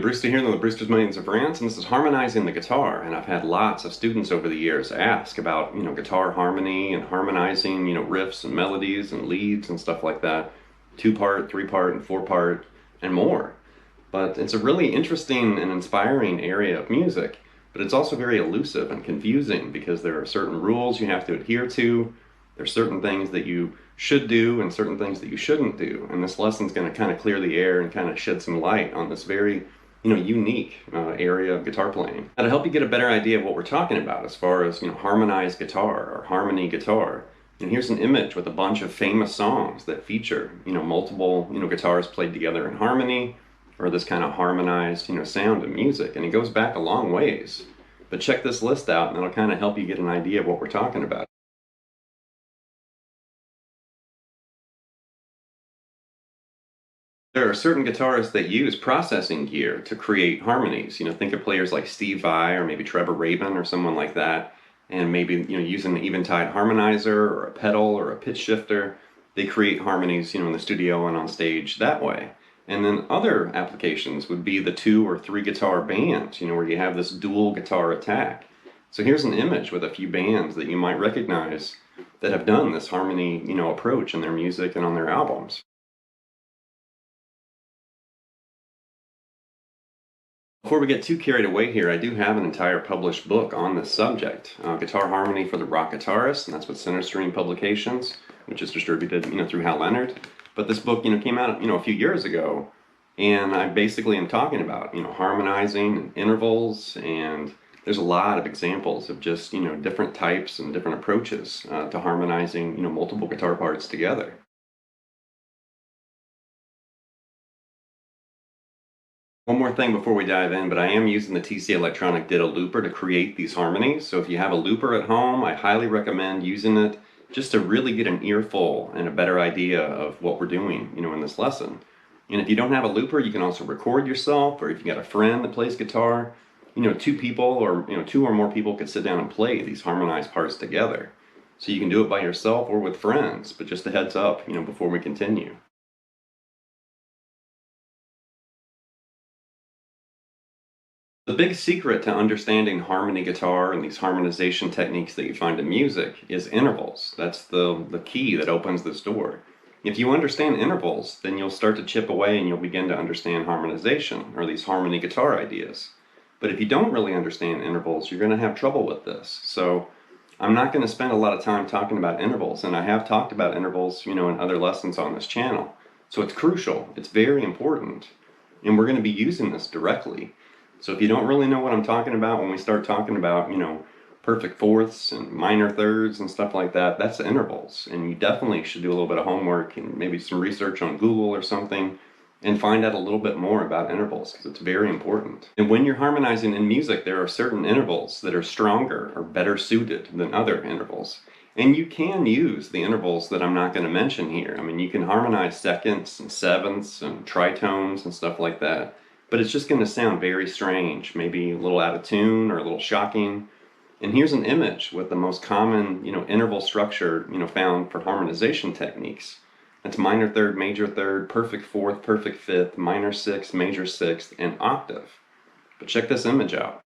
Brewster here, the Brewster's Millions of Rants, and this is Harmonizing the Guitar. And I've had lots of students over the years ask about, guitar harmony and harmonizing, riffs and melodies and leads and stuff like that. 2-part, 3-part, and 4-part, and more. But it's a really interesting and inspiring area of music, but it's also very elusive and confusing because there are certain rules you have to adhere to. There's certain things that you should do and certain things that you shouldn't do. And this lesson's going to kind of clear the air and kind of shed some light on this very, unique area of guitar playing. Now, to help you get a better idea of what we're talking about as far as, harmonized guitar or harmony guitar, and here's an image with a bunch of famous songs that feature, multiple, guitars played together in harmony, or this kind of harmonized, sound of music. And it goes back a long ways. But check this list out and it'll kind of help you get an idea of what we're talking about. There are certain guitarists that use processing gear to create harmonies. Think of players like Steve Vai or maybe Trevor Rabin or someone like that. And maybe, using an Eventide harmonizer or a pedal or a pitch shifter, they create harmonies, in the studio and on stage that way. And then other applications would be the 2 or 3 guitar bands, where you have this dual guitar attack. So here's an image with a few bands that you might recognize that have done this harmony, approach in their music and on their albums. Before we get too carried away here, I do have an entire published book on this subject, Guitar Harmony for the Rock Guitarist, and that's with Centerstream Publications, which is distributed, through Hal Leonard. But this book, came out, a few years ago, and I basically am talking about, harmonizing and intervals, and there's a lot of examples of just, different types and different approaches to harmonizing, multiple guitar parts together. One more thing before we dive in, but I am using the TC Electronic Ditto Looper to create these harmonies. So if you have a looper at home, I highly recommend using it just to really get an earful and a better idea of what we're doing, in this lesson. And if you don't have a looper, you can also record yourself, or if you got a friend that plays guitar, 2 people or, 2 or more people could sit down and play these harmonized parts together. So you can do it by yourself or with friends, but just a heads up, before we continue. The big secret to understanding harmony guitar and these harmonization techniques that you find in music is intervals. That's the key that opens this door. If you understand intervals, then you'll start to chip away and you'll begin to understand harmonization or these harmony guitar ideas. But if you don't really understand intervals, you're going to have trouble with this. So I'm not going to spend a lot of time talking about intervals, and I have talked about intervals, in other lessons on this channel. So it's crucial. It's very important. And we're going to be using this directly. So if you don't really know what I'm talking about when we start talking about, perfect fourths and minor thirds and stuff like that, that's intervals. And you definitely should do a little bit of homework and maybe some research on Google or something and find out a little bit more about intervals because it's very important. And when you're harmonizing in music, there are certain intervals that are stronger or better suited than other intervals. And you can use the intervals that I'm not going to mention here. I mean, you can harmonize seconds and sevenths and tritones and stuff like that. But it's just going to sound very strange, maybe a little out of tune or a little shocking. And here's an image with the most common, interval structure, found for harmonization techniques. That's minor third, major third, perfect fourth, perfect fifth, minor sixth, major sixth, and octave. But check this image out.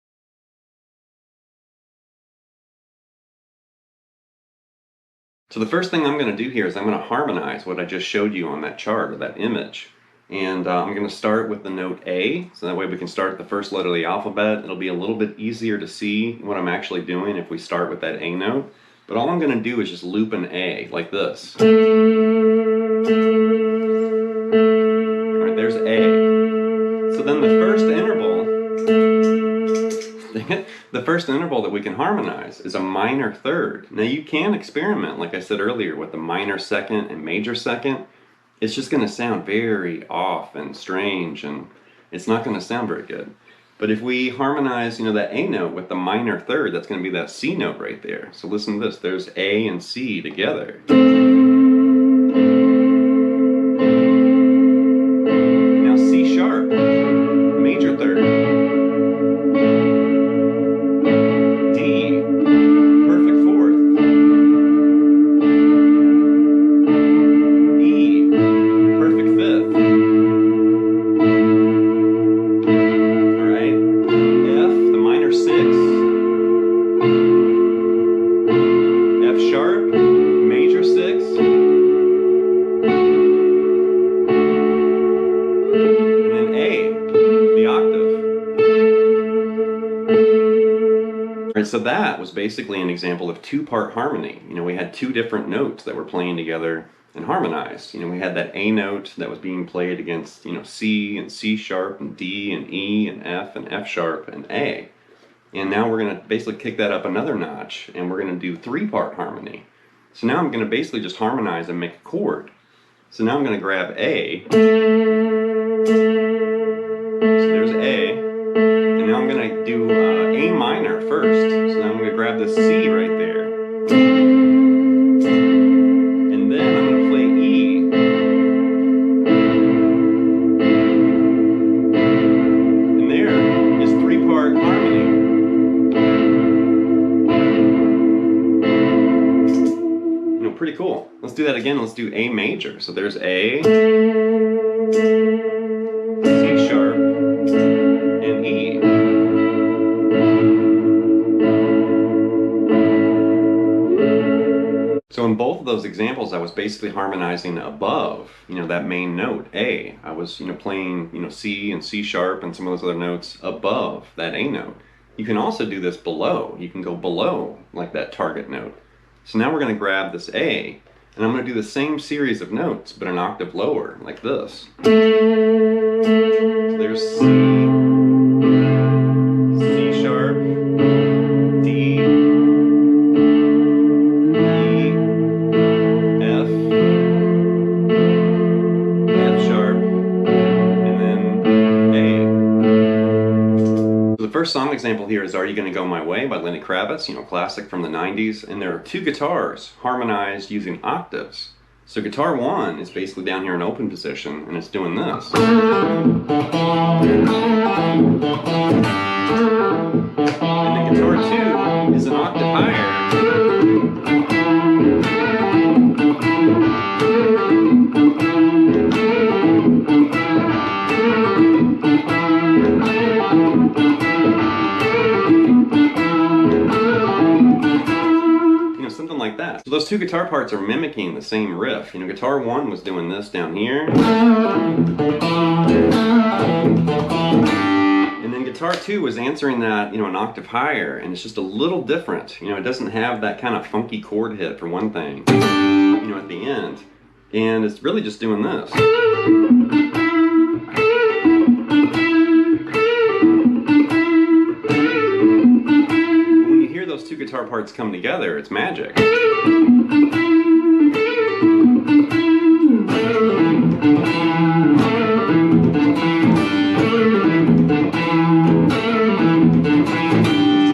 So the first thing I'm going to do here is I'm going to harmonize what I just showed you on that chart or that image. And I'm going to start with the note A, so that way we can start at the first letter of the alphabet. It'll be a little bit easier to see what I'm actually doing if we start with that A note. But all I'm going to do is just loop an A, like this. Alright, there's A. So then the first interval that we can harmonize is a minor third. Now you can experiment, like I said earlier, with the minor second and major second. It's just going to sound very off and strange, and it's not going to sound very good. But if we harmonize, that A note with the minor third, that's going to be that C note right there. So listen to this. There's A and C together. Now C sharp, major third. D, perfect fourth. E, perfect fifth. so that was basically an example of two-part harmony. You know, we had two different notes that were playing together and harmonized. You know, we had that A note that was being played against, you know, C and C sharp and D and E and F sharp and A. And now we're going to basically kick that up another notch, and we're going to do three-part harmony. So now I'm going to basically just harmonize and make a chord. So now I'm going to grab A. So there's A. And now I'm going to do A minor first. So now I'm going to grab the C right there. And then I'm going to play E. And there is three-part harmony. You know, pretty cool. Let's do that again. Let's do A major. So there's A, C sharp, and E. So in both of those examples, I was basically harmonizing above, you know, that main note, A. I was, you know, playing, you know, C and C sharp and some of those other notes above that A note. You can also do this below. You can go below, like that target note. So now we're going to grab this A, and I'm going to do the same series of notes, but an octave lower, like this. So there's C, C sharp, D, E, F, F sharp, and then A. So the first song example here is Are You Gonna Go My Way by Lenny Kravitz, you know, classic from the 90s, and there are two guitars harmonized using octaves. So guitar 1 is basically down here in open position, and it's doing this. And then guitar 2 is an octave higher. Something like that. So those two guitar parts are mimicking the same riff. You know, guitar 1 was doing this down here. And then guitar 2 was answering that, you know, an octave higher, and it's just a little different. You know, it doesn't have that kind of funky chord hit for one thing, you know, at the end. And it's really just doing this. Those two guitar parts come together, it's magic.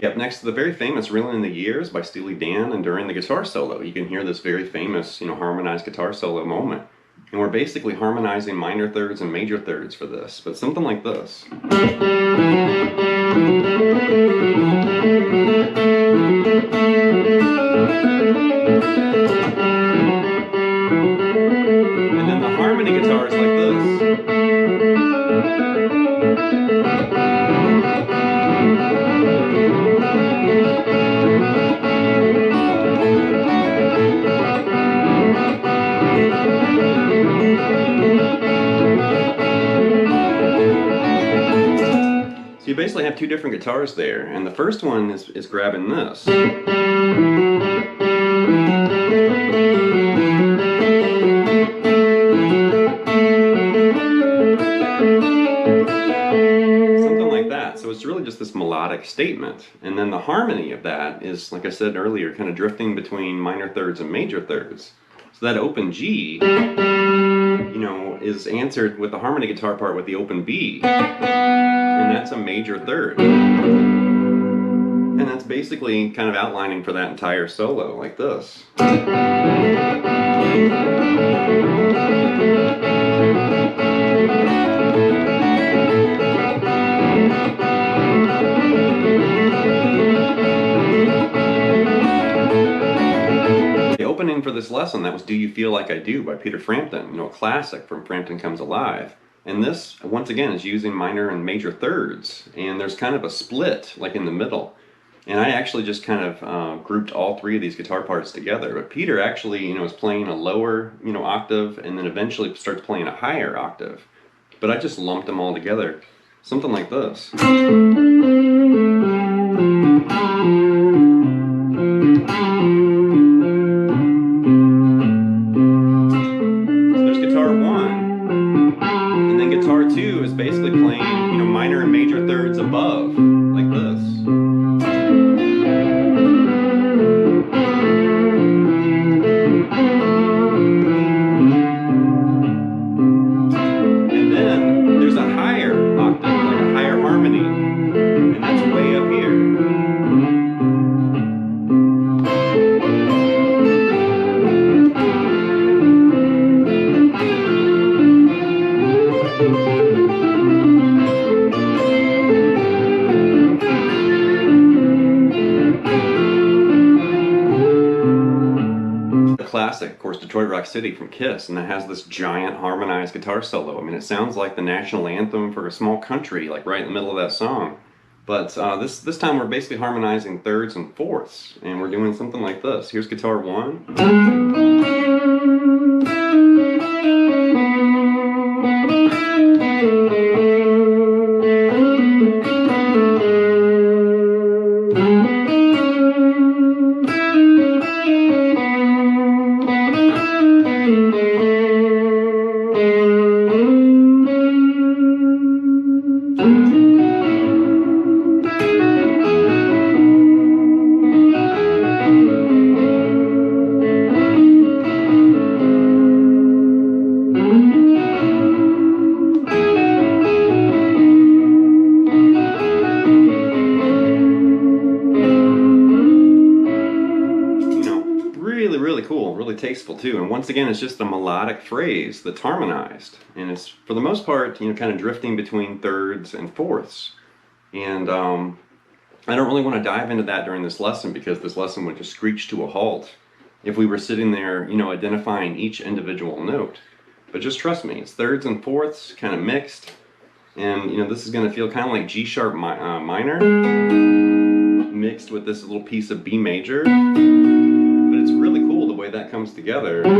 Up next to the very famous Reelin in the Years by Steely Dan, and during the guitar solo, you can hear this very famous, you know, harmonized guitar solo moment. And we're basically harmonizing minor thirds and major thirds for this, but something like this. And then the harmony guitar is like this. So you basically have two different guitars there, and the first one is grabbing this. Something like that. So it's really just this melodic statement. And then the harmony of that is, like I said earlier, kind of drifting between minor thirds and major thirds. So that open G, you know, is answered with the harmony guitar part with the open B. And that's a major third. And that's basically kind of outlining for that entire solo, like this. The opening for this lesson, that was Do You Feel Like I Do by Peter Frampton, you know, a classic from Frampton Comes Alive. And this, once again, is using minor and major thirds, and there's kind of a split, like in the middle. And I actually just kind of grouped all three of these guitar parts together. But Peter actually, you know, is playing a lower, you know, octave, and then eventually starts playing a higher octave. But I just lumped them all together, something like this. 2 is basically playing, minor and major thirds above, like this. And then there's a higher octave, like a higher harmony, and that's way up here. Classic, of course, Detroit Rock City from Kiss, and that has this giant harmonized guitar solo. I mean, it sounds like the national anthem for a small country, like right in the middle of that song. But this time we're basically harmonizing thirds and fourths, and we're doing something like this. Here's guitar 1. Really cool, really tasteful too. And once again, it's just a melodic phrase that's harmonized, and it's for the most part, kind of drifting between thirds and fourths. And I don't really want to dive into that during this lesson, because this lesson would just screech to a halt if we were sitting there, identifying each individual note. But just trust me, it's thirds and fourths kind of mixed, and this is going to feel kind of like G sharp minor mixed with this little piece of B major. It's really cool the way that comes together, like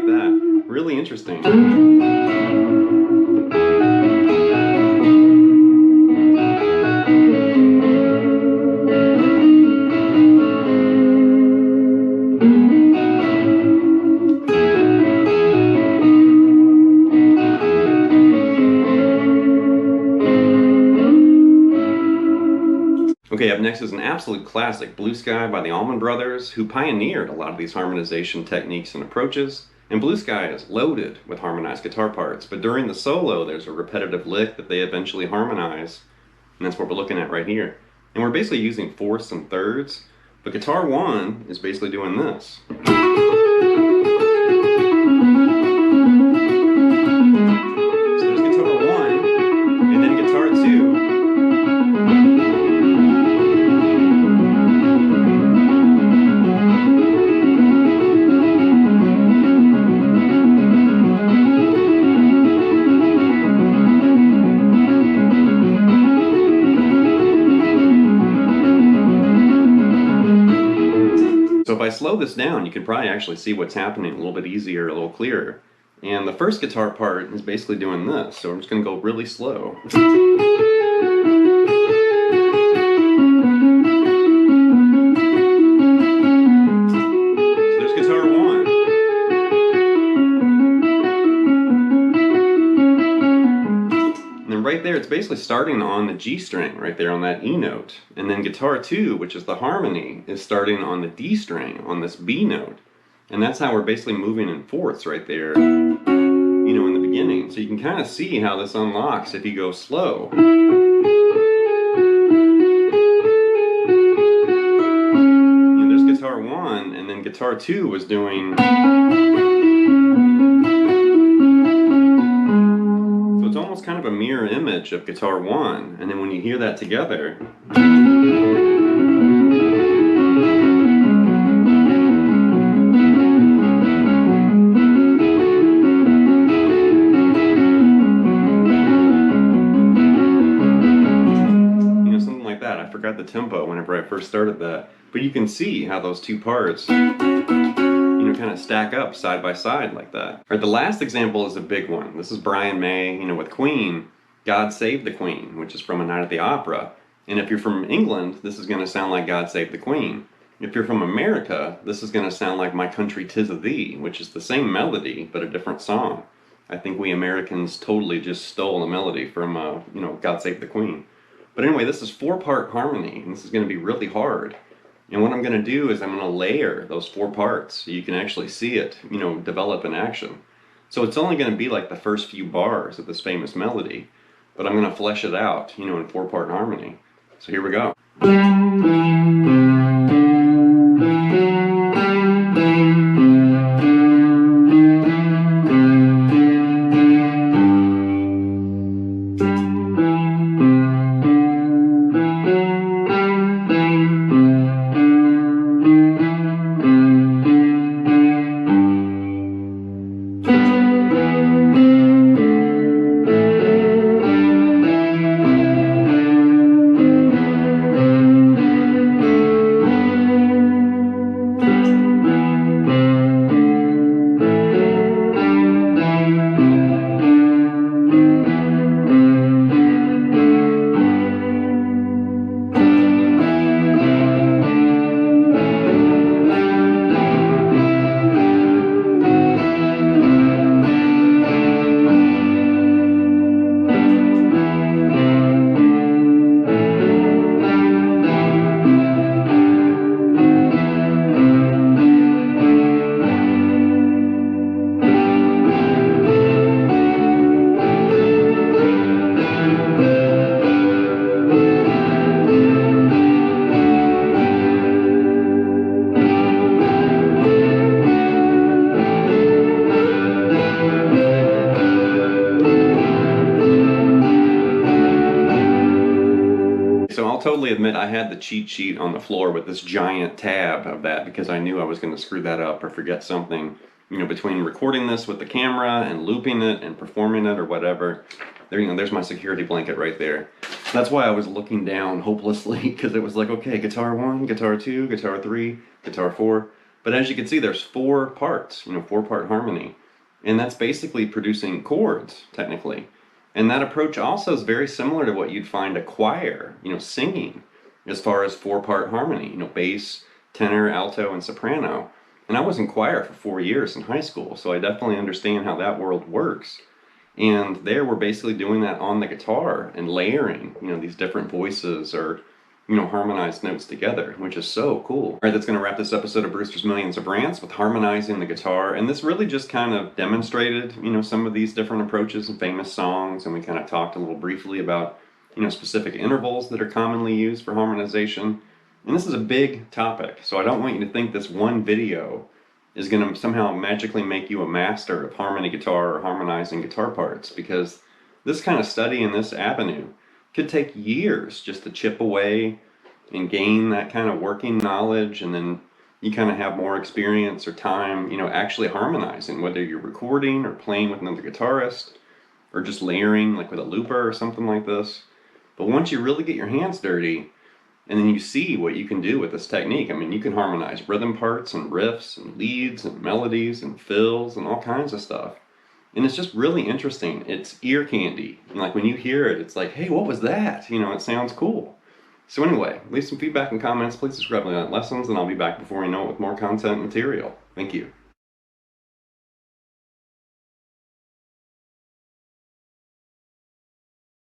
that. Really interesting. Okay, up next is an absolute classic, Blue Sky by the Allman Brothers, who pioneered a lot of these harmonization techniques and approaches. And Blue Sky is loaded with harmonized guitar parts, but during the solo there's a repetitive lick that they eventually harmonize, and that's what we're looking at right here. And we're basically using fourths and thirds, but guitar 1 is basically doing this. So there's guitar 1, and then guitar 2. So if I slow this down, you can probably actually see what's happening a little bit easier, a little clearer. And the first guitar part is basically doing this, so I'm just going to go really slow. So there's guitar 1. And then right there, it's basically starting on the G string, right there on that E note. And then guitar 2, which is the harmony, is starting on the D string, on this B note. And that's how we're basically moving in fourths right there, in the beginning. So you can kind of see how this unlocks if you go slow. There's guitar 1, and then guitar 2 was doing... So it's almost kind of a mirror image of guitar 1, and then when you hear that together... I forgot the tempo whenever I first started that, but you can see how those two parts kind of stack up side by side like that. All right, the last example is a big one. This is Brian May, with Queen, God Save the Queen, which is from A Night at the Opera. And if you're from England, this is going to sound like God Save the Queen. If you're from America, this is going to sound like My Country 'Tis of Thee, which is the same melody but a different song. I think we Americans totally just stole a melody from, God Save the Queen. But anyway, this is 4-part harmony, and this is going to be really hard. And what I'm going to do is I'm going to layer those 4 parts so you can actually see it, develop in action. So it's only going to be like the first few bars of this famous melody, but I'm going to flesh it out, in 4-part harmony. So here we go. So I'll totally admit I had the cheat sheet on the floor with this giant tab of that because I knew I was going to screw that up or forget something. Between recording this with the camera and looping it and performing it or whatever, there's my security blanket right there. That's why I was looking down hopelessly because it was like, okay, guitar 1, guitar 2, guitar 3, guitar 4. But as you can see, there's 4 parts, 4-part harmony. And that's basically producing chords, technically. And that approach also is very similar to what you'd find a choir, singing, as far as 4-part harmony, bass, tenor, alto, and soprano. And I was in choir for 4 years in high school, so I definitely understand how that world works. And there we're basically doing that on the guitar and layering, these different voices or, harmonized notes together, which is so cool. All right, that's going to wrap this episode of Brewster's Millions of Rants with Harmonizing the Guitar. And this really just kind of demonstrated, some of these different approaches and famous songs. And we kind of talked a little briefly about, specific intervals that are commonly used for harmonization. And this is a big topic, so I don't want you to think this one video is going to somehow magically make you a master of harmony guitar or harmonizing guitar parts, because this kind of study in this avenue could take years just to chip away and gain that kind of working knowledge, and then you kind of have more experience or time, actually harmonizing, whether you're recording or playing with another guitarist or just layering like with a looper or something like this. But once you really get your hands dirty and then you see what you can do with this technique, you can harmonize rhythm parts and riffs and leads and melodies and fills and all kinds of stuff. And it's just really interesting. It's ear candy. Like when you hear it, it's like, hey, what was that? It sounds cool. So anyway, leave some feedback and comments. Please subscribe to Lessons, and I'll be back before you know it with more content and material. Thank you.